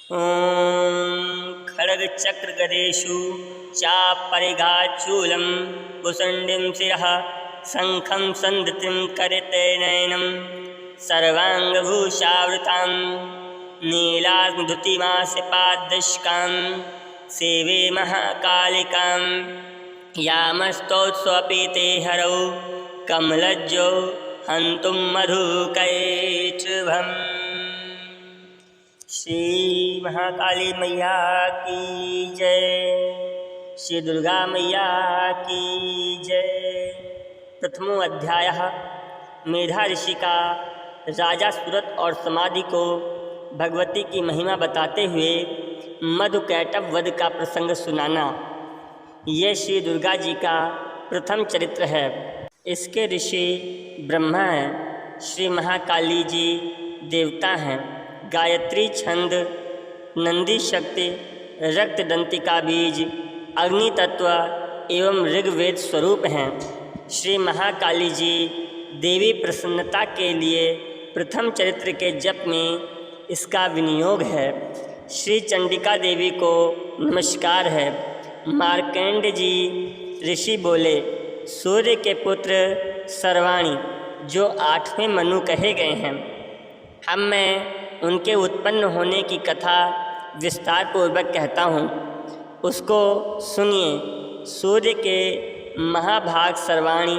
ॐ खड्गचक्रगदेषु चापरिघाचूलं भुसुण्डिं शिरः शङ्खं सन्दतिं करतनयनं सर्वाङ्गभूषावृतां नीलाधुतिमासिपादृशकां सेवे महाकालिकां यामस्तोत्स्वपि ते हरौ कमलज्जो हन्तुं मधुकैटभम्। श्री महाकाली मैया की जय। श्री दुर्गा मैया की जय। प्रथमो अध्यायः मेधा ऋषि का राजा सूरत और समाधि को भगवती की महिमा बताते हुए मधुकैटभ वध का प्रसंग सुनाना। यह श्री दुर्गा जी का प्रथम चरित्र है। इसके ऋषि ब्रह्मा हैं, श्री महाकाली जी देवता हैं, गायत्री छंद, नंदी शक्ति, रक्तदंतिका बीज, अग्नि तत्व एवं ऋग्वेद स्वरूप हैं। श्री महाकाली जी देवी प्रसन्नता के लिए प्रथम चरित्र के जप में इसका विनियोग है। श्री चंडिका देवी को नमस्कार है। मार्कंड जी ऋषि बोले, सूर्य के पुत्र सर्वाणी जो 8वें मनु कहे गए हैं, अब मैं उनके उत्पन्न होने की कथा विस्तार पूर्वक कहता हूँ, उसको सुनिए। सूर्य के महाभाग सर्वाणी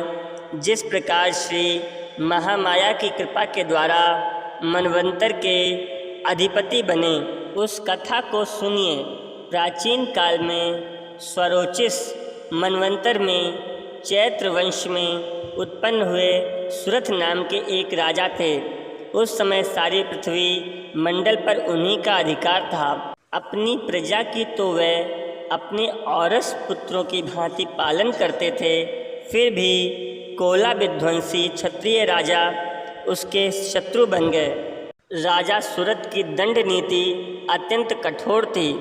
जिस प्रकार श्री महामाया की कृपा के द्वारा मनवंतर के अधिपति बने, उस कथा को सुनिए। प्राचीन काल में स्वरोचिष मनवंतर में चैत्र वंश में उत्पन्न हुए सुरथ नाम के एक राजा थे। उस समय सारी पृथ्वी मंडल पर उन्हीं का अधिकार था। अपनी प्रजा की तो वे अपने औरस पुत्रों की भांति पालन करते थे, फिर भी कोला विध्वंसी क्षत्रिय राजा उसके शत्रु बन गए। राजा सूरत की दंड नीति अत्यंत कठोर थी।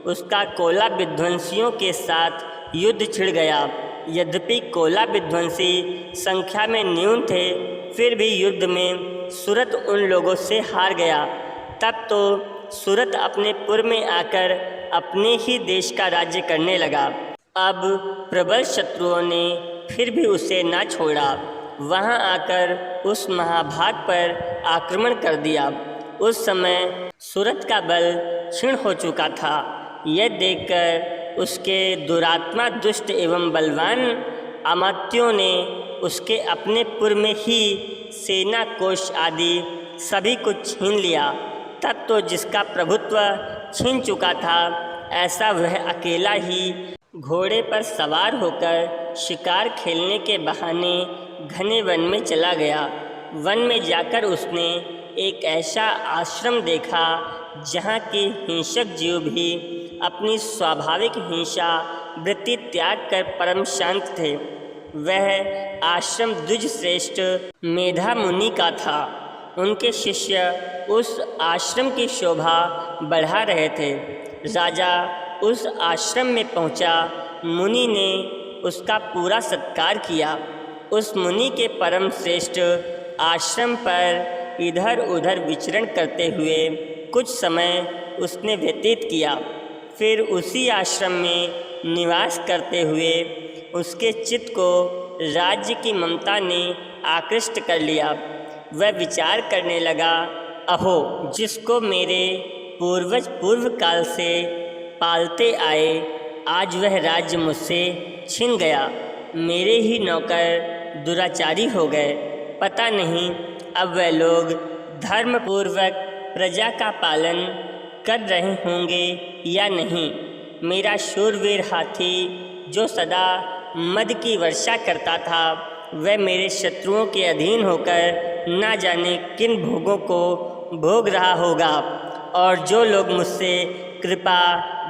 उसका कोला विध्वंसियों के साथ युद्ध छिड़ गया। यद्यपि कोला विध्वंसी संख्या में न्यून थे, फिर भी युद्ध में सूरत उन लोगों से हार गया। तब तो सूरत अपने पुर में आकर अपने ही देश का राज्य करने लगा। अब प्रबल शत्रुओं ने फिर भी उसे न छोड़ा। वहां आकर उस महाभाग पर आक्रमण कर दिया। उस समय सूरत का बल क्षीण हो चुका था। यह देखकर उसके दुरात्मा दुष्ट एवं बलवान अमात्यों ने उसके अपने पुर में ही सेना कोष आदि सभी कुछ छीन लिया। तब तो जिसका प्रभुत्व छीन चुका था, ऐसा वह अकेला ही घोड़े पर सवार होकर शिकार खेलने के बहाने घने वन में चला गया। वन में जाकर उसने एक ऐसा आश्रम देखा जहाँ के हिंसक जीव भी अपनी स्वाभाविक हिंसा वृत्ति त्याग कर परम शांत थे। वह आश्रम द्विज श्रेष्ठ मेधा मुनि का था। उनके शिष्य उस आश्रम की शोभा बढ़ा रहे थे। राजा उस आश्रम में पहुंचा। मुनि ने उसका पूरा सत्कार किया। उस मुनि के परम श्रेष्ठ आश्रम पर इधर उधर विचरण करते हुए कुछ समय उसने व्यतीत किया। फिर उसी आश्रम में निवास करते हुए उसके चित्त को राज्य की ममता ने आकृष्ट कर लिया। वह विचार करने लगा, अहो, जिसको मेरे पूर्वज पूर्व काल से पालते आए, आज वह राज्य मुझसे छिन गया। मेरे ही नौकर दुराचारी हो गए। पता नहीं अब वह लोग धर्मपूर्वक प्रजा का पालन कर रहे होंगे या नहीं। मेरा शूरवीर हाथी जो सदा मद की वर्षा करता था, वह मेरे शत्रुओं के अधीन होकर न जाने किन भोगों को भोग रहा होगा। और जो लोग मुझसे कृपा,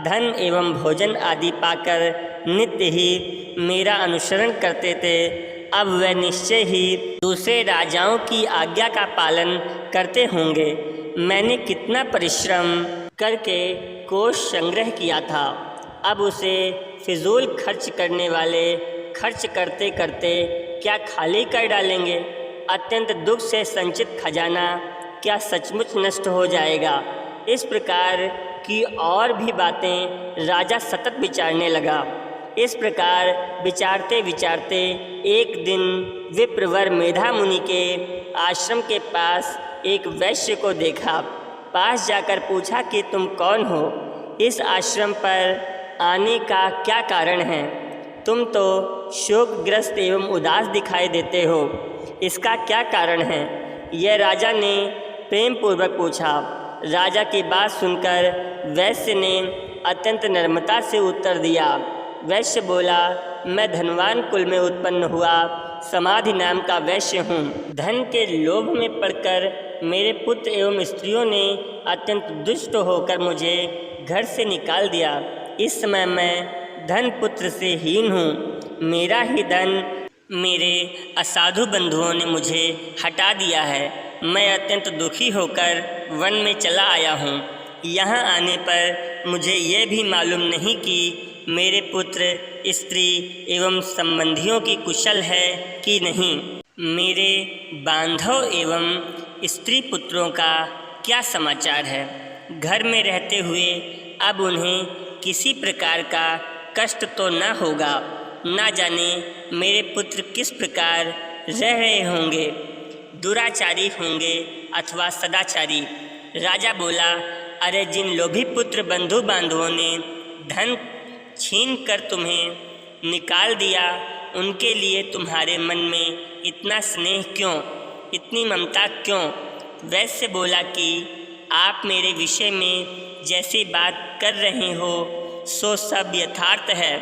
धन एवं भोजन आदि पाकर नित्य ही मेरा अनुसरण करते थे, अब वह निश्चय ही दूसरे राजाओं की आज्ञा का पालन करते होंगे। मैंने कितना परिश्रम करके कोष संग्रह किया था, अब उसे फिजूल खर्च करने वाले खर्च करते करते क्या खाली कर डालेंगे। अत्यंत दुख से संचित खजाना क्या सचमुच नष्ट हो जाएगा। इस प्रकार की और भी बातें राजा सतत विचारने लगा। इस प्रकार विचारते विचारते एक दिन विप्रवर मेधा मुनि के आश्रम के पास एक वैश्य को देखा। पास जाकर पूछा कि तुम कौन हो, इस आश्रम पर आने का क्या कारण है? तुम तो शोकग्रस्त एवं उदास दिखाई देते हो, इसका क्या कारण है? यह राजा ने प्रेम पूर्वक पूछा। राजा की बात सुनकर वैश्य ने अत्यंत नम्रता से उत्तर दिया। वैश्य बोला, मैं धनवान कुल में उत्पन्न हुआ समाधि नाम का वैश्य हूँ। धन के लोभ में पड़कर मेरे पुत्र एवं स्त्रियों ने अत्यंत दुष्ट होकर मुझे घर से निकाल दिया। इस समय मैं धन पुत्र से हीन हूँ। मेरा ही धन मेरे असाधु बंधुओं ने मुझे हटा दिया है। मैं अत्यंत दुखी होकर वन में चला आया हूँ। यहाँ आने पर मुझे यह भी मालूम नहीं कि मेरे पुत्र, स्त्री एवं संबंधियों की कुशल है कि नहीं। मेरे बांधव एवं स्त्री पुत्रों का क्या समाचार है? घर में रहते हुए अब उन्हें किसी प्रकार का कष्ट तो न होगा। ना जाने मेरे पुत्र किस प्रकार रह रहे होंगे, दुराचारी होंगे अथवा सदाचारी। राजा बोला, अरे जिन लोभी पुत्र बंधु बांधवों ने धन छीन कर तुम्हें निकाल दिया, उनके लिए तुम्हारे मन में इतना स्नेह क्यों, इतनी ममता क्यों? वैश्य बोला कि आप मेरे विषय में जैसी बात कर रहे हो सो सब यथार्थ है,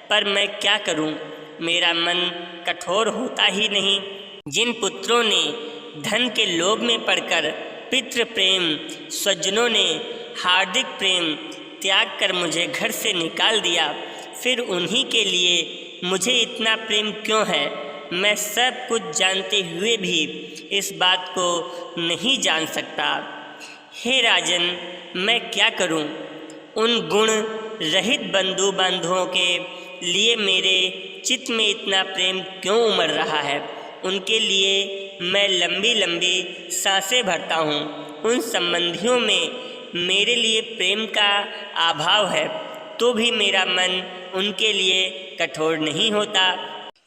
पर मैं क्या करूं? मेरा मन कठोर होता ही नहीं। जिन पुत्रों ने धन के लोभ में पड़कर पितृ प्रेम, स्वजनों ने हार्दिक प्रेम त्याग कर मुझे घर से निकाल दिया, फिर उन्हीं के लिए मुझे इतना प्रेम क्यों है? मैं सब कुछ जानते हुए भी इस बात को नहीं जान सकता। हे राजन, मैं क्या करूं? उन गुण रहित बंधु बांधवों के लिए मेरे चित्त में इतना प्रेम क्यों उमड़ रहा है? उनके लिए मैं लंबी लंबी सांसें भरता हूँ। उन संबंधियों में मेरे लिए प्रेम का अभाव है, तो भी मेरा मन उनके लिए कठोर नहीं होता।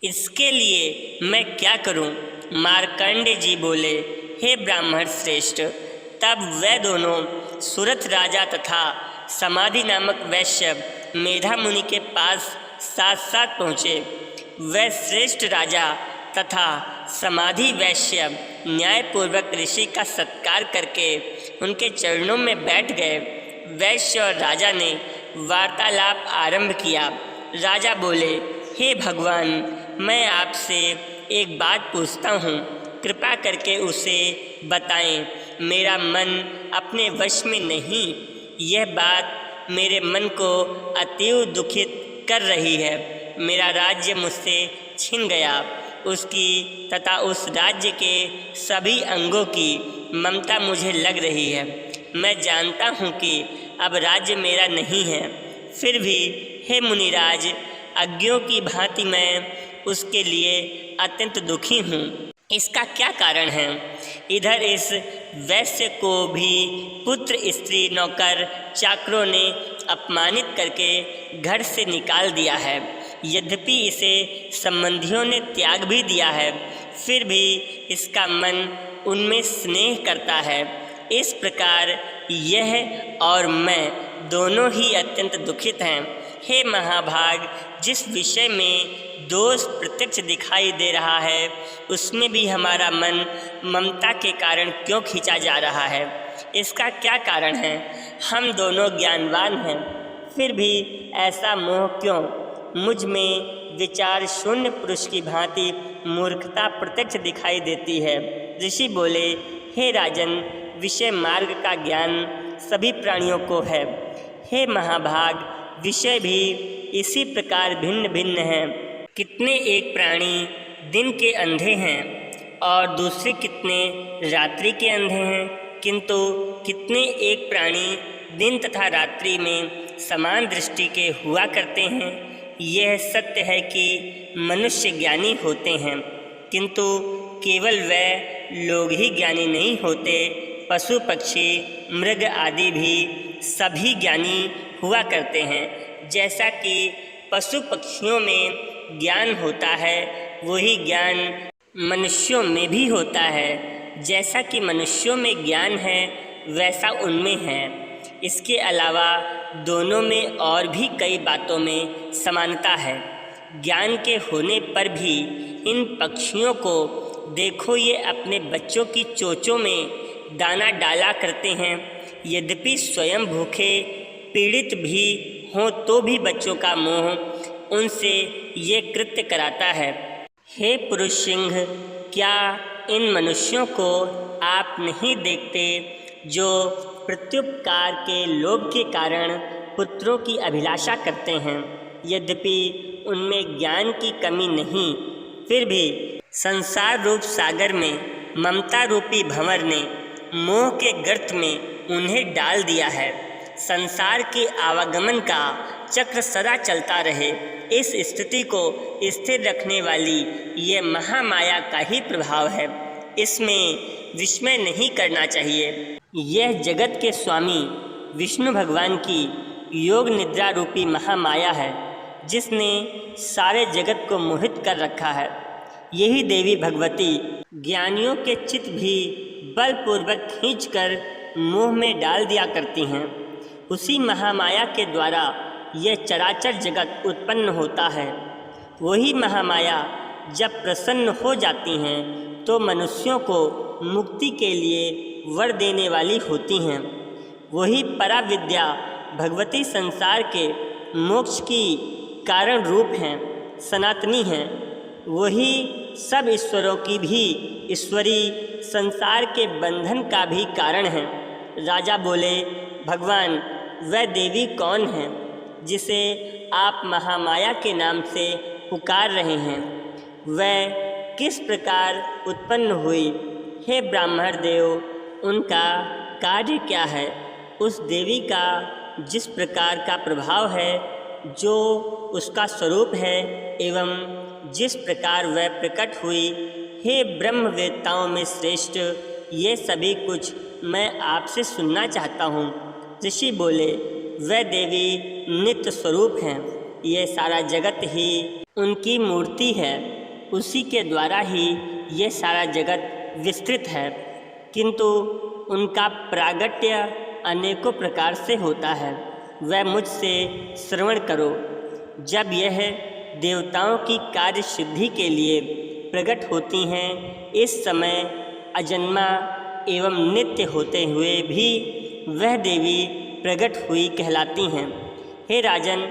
इसके लिए मैं क्या करूं? मार्कंडेय जी बोले, हे ब्राह्मण श्रेष्ठ। तब वे दोनों सुरथ राजा तथा समाधि नामक वैश्य मेधा मुनि के पास साथ साथ पहुँचे। वह श्रेष्ठ राजा तथा समाधि वैश्य न्यायपूर्वक ऋषि का सत्कार करके उनके चरणों में बैठ गए। वैश्य और राजा ने वार्तालाप आरंभ किया। राजा बोले, हे भगवान, मैं आपसे एक बात पूछता हूँ, कृपा करके उसे बताएं। मेरा मन अपने वश में नहीं। यह बात मेरे मन को अतीव दुखित कर रही है। मेरा राज्य मुझसे छिन गया। उसकी तथा उस राज्य के सभी अंगों की ममता मुझे लग रही है। मैं जानता हूँ कि अब राज्य मेरा नहीं है, फिर भी हे मुनिराज, अज्ञों की भांति मैं उसके लिए अत्यंत दुखी हूँ। इसका क्या कारण है? इधर इस वैश्य को भी पुत्र, स्त्री, नौकर, चाकरों ने अपमानित करके घर से निकाल दिया है। यद्यपि इसे संबंधियों ने त्याग भी दिया है, फिर भी इसका मन उनमें स्नेह करता है। इस प्रकार यह और मैं दोनों ही अत्यंत दुखित हैं। हे महाभाग, जिस विषय में दोष प्रत्यक्ष दिखाई दे रहा है, उसमें भी हमारा मन ममता के कारण क्यों खींचा जा रहा है? इसका क्या कारण है? हम दोनों ज्ञानवान हैं, फिर भी ऐसा मोह क्यों? मुझ में विचार शून्य पुरुष की भांति मूर्खता प्रत्यक्ष दिखाई देती है। ऋषि बोले, हे राजन, विषय मार्ग का ज्ञान सभी प्राणियों को है। हे महाभाग, विषय भी इसी प्रकार भिन्न भिन्न हैं। कितने एक प्राणी दिन के अंधे हैं और दूसरे कितने रात्रि के अंधे हैं, किंतु कितने एक प्राणी दिन तथा रात्रि में समान दृष्टि के हुआ करते हैं। यह सत्य है कि मनुष्य ज्ञानी होते हैं, किंतु केवल वे लोग ही ज्ञानी नहीं होते पशु पक्षी मृग आदि भी सभी ज्ञानी हुआ करते हैं। जैसा कि पशु पक्षियों में ज्ञान होता है, वही ज्ञान मनुष्यों में भी होता है। जैसा कि मनुष्यों में ज्ञान है, वैसा उनमें है। इसके अलावा दोनों में और भी कई बातों में समानता है। ज्ञान के होने पर भी इन पक्षियों को देखो, ये अपने बच्चों की चोंचों में दाना डाला करते हैं। यद्यपि स्वयं भूखे पीड़ित भी हों तो भी बच्चों का मोह उनसे ये कृत्य कराता है। हे पुरुष सिंह, क्या इन मनुष्यों को आप नहीं देखते जो प्रत्युपकार के लोभ के कारण पुत्रों की अभिलाषा करते हैं? यद्यपि उनमें ज्ञान की कमी नहीं, फिर भी संसार रूप सागर में ममता रूपी भंवर ने मोह के गर्त में उन्हें डाल दिया है। संसार के आवागमन का चक्र सदा चलता रहे, इस स्थिति को स्थिर रखने वाली ये महामाया का ही प्रभाव है। इसमें विस्मय नहीं करना चाहिए। यह जगत के स्वामी विष्णु भगवान की योग निद्रा रूपी महामाया है, जिसने सारे जगत को मोहित कर रखा है। यही देवी भगवती ज्ञानियों के चित्त भी बलपूर्वक खींचकर मोह में डाल दिया करती हैं। उसी महामाया के द्वारा यह चराचर जगत उत्पन्न होता है। वही महामाया जब प्रसन्न हो जाती हैं तो मनुष्यों को मुक्ति के लिए वर देने वाली होती हैं। वही पराविद्या भगवती संसार के मोक्ष की कारण रूप हैं, सनातनी हैं। वही सब ईश्वरों की भी ईश्वरी, संसार के बंधन का भी कारण है। राजा बोले, भगवान, वह देवी कौन है जिसे आप महामाया के नाम से पुकार रहे हैं? वह किस प्रकार उत्पन्न हुई? हे ब्राह्मण देव, उनका कार्य क्या है? उस देवी का जिस प्रकार का प्रभाव है, जो उसका स्वरूप है, एवं जिस प्रकार वह प्रकट हुई, हे ब्रह्मवेत्ताओं में श्रेष्ठ, ये सभी कुछ मैं आपसे सुनना चाहता हूँ। ऋषि बोले, वह देवी नित्य स्वरूप हैं। ये सारा जगत ही उनकी मूर्ति है। उसी के द्वारा ही ये सारा जगत विस्तृत है, किंतु उनका प्रागट्य अनेकों प्रकार से होता है। वह मुझसे श्रवण करो। जब यह देवताओं की कार्य सिद्धि के लिए प्रकट होती हैं, इस समय अजन्मा एवं नित्य होते हुए भी वह देवी प्रकट हुई कहलाती हैं। हे राजन,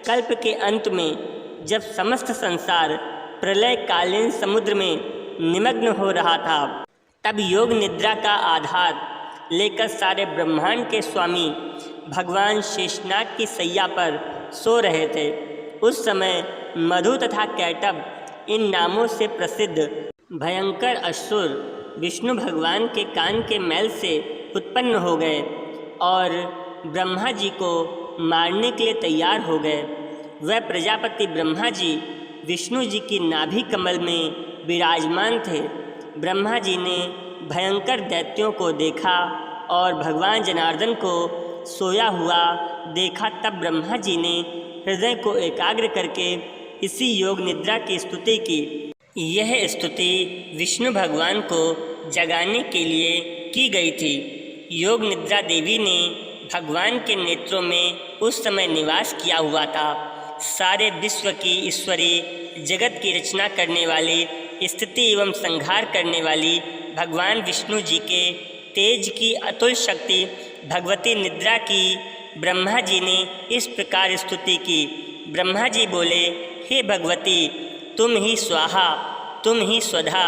कल्प के अंत में जब समस्त संसार प्रलयकालीन समुद्र में निमग्न हो रहा था, तब योग निद्रा का आधार लेकर सारे ब्रह्मांड के स्वामी भगवान शेषनाग की सैया पर सो रहे थे। उस समय मधु तथा कैटभ इन नामों से प्रसिद्ध भयंकर असुर विष्णु भगवान के कान के मैल से उत्पन्न हो गए और ब्रह्मा जी को मारने के लिए तैयार हो गए। वह प्रजापति ब्रह्मा जी विष्णु जी की नाभि कमल में विराजमान थे। ब्रह्मा जी ने भयंकर दैत्यों को देखा और भगवान जनार्दन को सोया हुआ देखा। तब ब्रह्मा जी ने हृदय को एकाग्र करके इसी योग निद्रा की स्तुति की। यह स्तुति विष्णु भगवान को जगाने के लिए की गई थी। योग निद्रा देवी ने भगवान के नेत्रों में उस समय निवास किया हुआ था। सारे विश्व की ईश्वरी, जगत की रचना करने वाली, स्थिति एवं संहार करने वाली भगवान विष्णु जी के तेज की अतुल शक्ति भगवती निद्रा की ब्रह्मा जी ने इस प्रकार स्तुति की। ब्रह्मा जी बोले, हे भगवती, तुम ही स्वाहा, तुम ही स्वधा,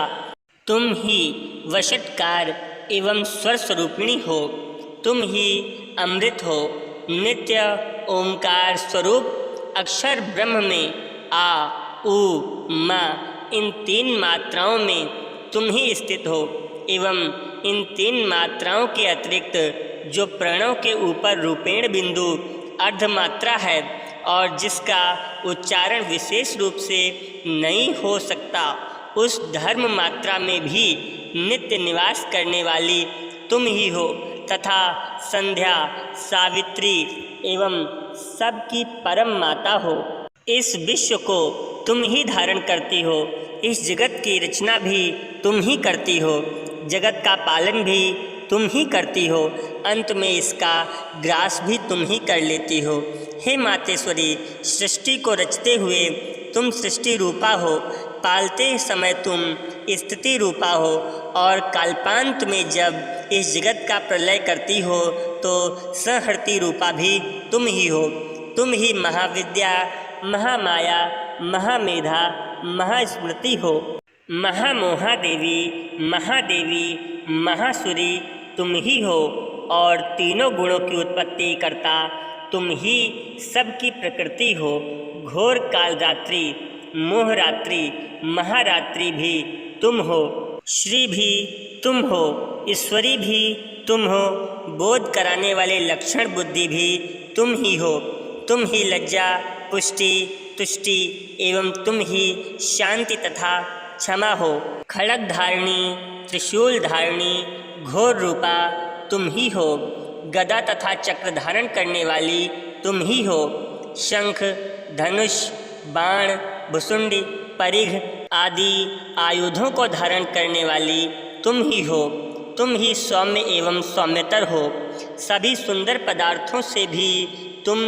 तुम ही वशटकार एवं स्वर स्वरूपिणी हो। तुम ही अमृत हो। नित्य ओंकार स्वरूप अक्षर ब्रह्म में आ, उ, मा इन तीन मात्राओं में तुम ही स्थित हो एवं इन तीन मात्राओं के अतिरिक्त जो प्रणव के ऊपर रूपेण बिंदु अर्धमात्रा है और जिसका उच्चारण विशेष रूप से नहीं हो सकता, उस धर्म मात्रा में भी नित्य निवास करने वाली तुम ही हो तथा संध्या, सावित्री एवं सबकी परम माता हो। इस विश्व को तुम ही धारण करती हो, इस जगत की रचना भी तुम ही करती हो, जगत का पालन भी तुम ही करती हो, अंत में इसका ग्रास भी तुम ही कर लेती हो। हे मातेश्वरी, सृष्टि को रचते हुए तुम सृष्टि रूपा हो, पालते समय तुम स्थिति रूपा हो और काल्पांत में जब इस जगत का प्रलय करती हो तो संहर्ति रूपा भी तुम ही हो। तुम ही महाविद्या, महामाया, महामेधा, महास्मृति हो। महामोहा देवी, महादेवी, महासुरी तुम ही हो और तीनों गुणों की उत्पत्ति करता तुम ही सबकी प्रकृति हो। घोर कालरात्रि, मोहरात्रि, महारात्रि भी तुम हो, श्री भी तुम हो, ईश्वरी भी तुम हो, बोध कराने वाले लक्षण बुद्धि भी तुम ही हो। तुम ही लज्जा, पुष्टि, तुष्टि एवं तुम ही शांति तथा क्षमा हो। खड़ग धारिणी, त्रिशूल धारिणी, घोर रूपा तुम ही हो। गदा तथा चक्र धारण करने वाली तुम ही हो। शंख, धनुष, बाण, भुसुंडी, परिघ आदि आयुधों को धारण करने वाली तुम ही हो। तुम ही सौम्य एवं सौम्यतर हो। सभी सुंदर पदार्थों से भी तुम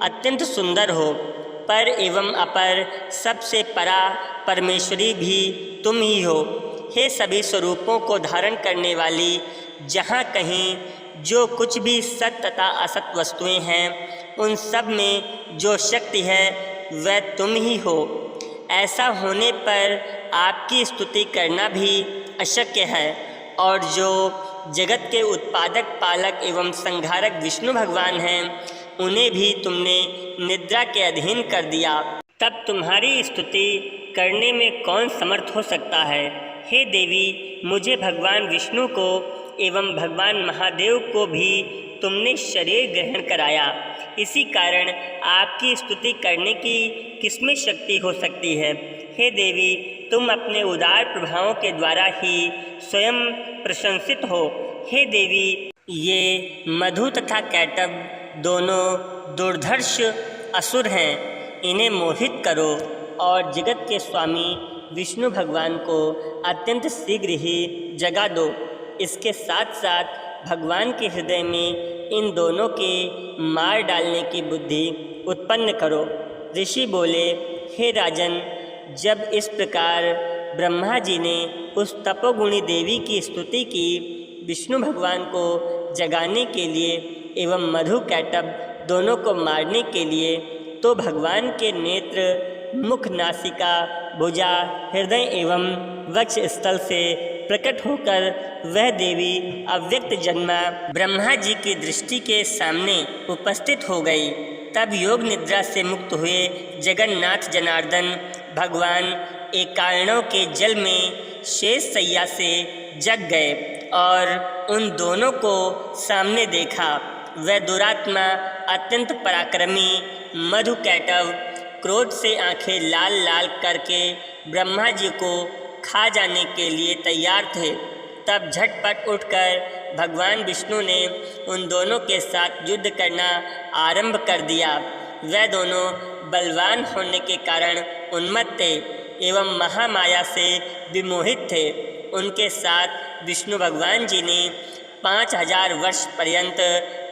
अत्यंत सुंदर हो। पर एवं अपर सबसे परा परमेश्वरी भी तुम ही हो। हे सभी स्वरूपों को धारण करने वाली, जहाँ कहीं जो कुछ भी सत तथा असत वस्तुएं हैं उन सब में जो शक्ति है वह तुम ही हो। ऐसा होने पर आपकी स्तुति करना भी अशक्य है। और जो जगत के उत्पादक, पालक एवं संहारक विष्णु भगवान हैं उन्हें भी तुमने निद्रा के अधीन कर दिया, तब तुम्हारी स्तुति करने में कौन समर्थ हो सकता है। हे देवी, मुझे भगवान विष्णु को एवं भगवान महादेव को भी तुमने शरीर ग्रहण कराया, इसी कारण आपकी स्तुति करने की किसमें शक्ति हो सकती है। हे देवी, तुम अपने उदार प्रभावों के द्वारा ही स्वयं प्रशंसित हो। हे देवी, ये मधु तथा कैटब दोनों दुर्धर्ष असुर हैं, इन्हें मोहित करो और जगत के स्वामी विष्णु भगवान को अत्यंत शीघ्र ही जगा दो। इसके साथ साथ भगवान के हृदय में इन दोनों के मार डालने की बुद्धि उत्पन्न करो। ऋषि बोले, हे राजन, जब इस प्रकार ब्रह्मा जी ने उस तपोगुणी देवी की स्तुति की विष्णु भगवान को जगाने के लिए एवं मधु कैटब दोनों को मारने के लिए, तो भगवान के नेत्र, मुख, नासिका, भुजा, हृदय एवं वक्ष स्थल से प्रकट होकर वह देवी अव्यक्त जन्मा ब्रह्मा जी की दृष्टि के सामने उपस्थित हो गई। तब योग निद्रा से मुक्त हुए जगन्नाथ जनार्दन भगवान एकारणों के जल में शेष सैया से जग गए और उन दोनों को सामने देखा। वह दुरात्मा अत्यंत पराक्रमी मधु कैटव क्रोध से आंखें लाल लाल करके ब्रह्मा जी को खा जाने के लिए तैयार थे। तब झटपट उठकर भगवान विष्णु ने उन दोनों के साथ युद्ध करना आरंभ कर दिया। वह दोनों बलवान होने के कारण उन्मत्त थे एवं महामाया से विमोहित थे। उनके साथ विष्णु भगवान जी ने 5000 वर्ष पर्यंत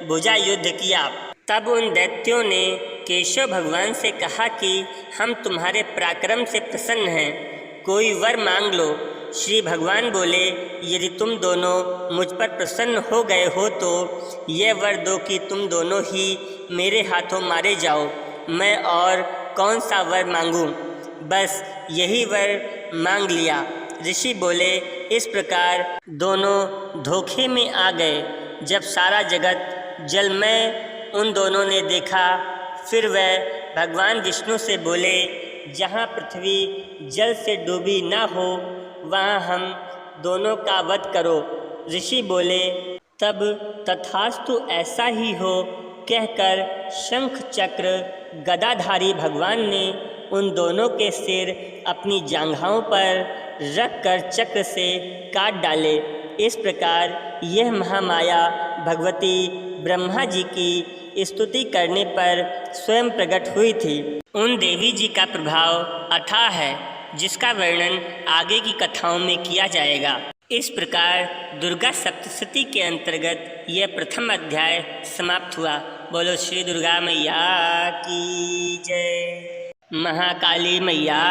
भुजा युद्ध किया। तब उन दैत्यों ने केशव भगवान से कहा कि हम तुम्हारे पराक्रम से प्रसन्न हैं, कोई वर मांग लो। श्री भगवान बोले, यदि तुम दोनों मुझ पर प्रसन्न हो गए हो तो यह वर दो कि तुम दोनों ही मेरे हाथों मारे जाओ। मैं और कौन सा वर मांगूं? बस यही वर मांग लिया। ऋषि बोले, इस प्रकार दोनों धोखे में आ गए। जब सारा जगत जलमय उन दोनों ने देखा, फिर वह भगवान विष्णु से बोले, जहाँ पृथ्वी जल से डूबी ना हो वहाँ हम दोनों का वध करो। ऋषि बोले, तब तथास्तु ऐसा ही हो कहकर शंख चक्र गदाधारी भगवान ने उन दोनों के सिर अपनी जांघाओं पर रखकर चक्र से काट डाले। इस प्रकार यह महामाया भगवती ब्रह्मा जी की स्तुति करने पर स्वयं प्रकट हुई थी। उन देवी जी का प्रभाव अथाह है, जिसका वर्णन आगे की कथाओं में किया जाएगा। इस प्रकार दुर्गा सप्तशती के अंतर्गत यह प्रथम अध्याय समाप्त हुआ। बोलो श्री दुर्गा मैया की जय, महाकाली मैया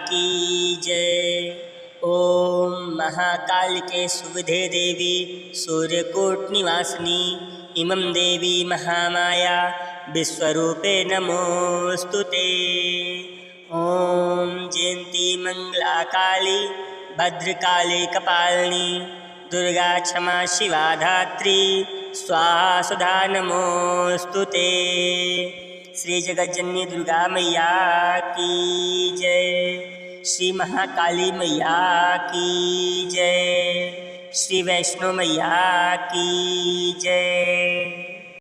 की जय। ओम महाकाल के सुविधे देवी सूर्यकोट निवासिनी इमं देवी महामाया विश्वरूपे नमोस्तुते। ओम जयंती मंगला काली भद्रकाली कपालिनी दुर्गा क्षमा शिवा धात्री स्वाहा सुधा नमोस्तुते। श्री जगज्जननी दुर्गा मैया की जय, श्री महाकाली मैया की जय, श्री वैष्णो मैया की जय।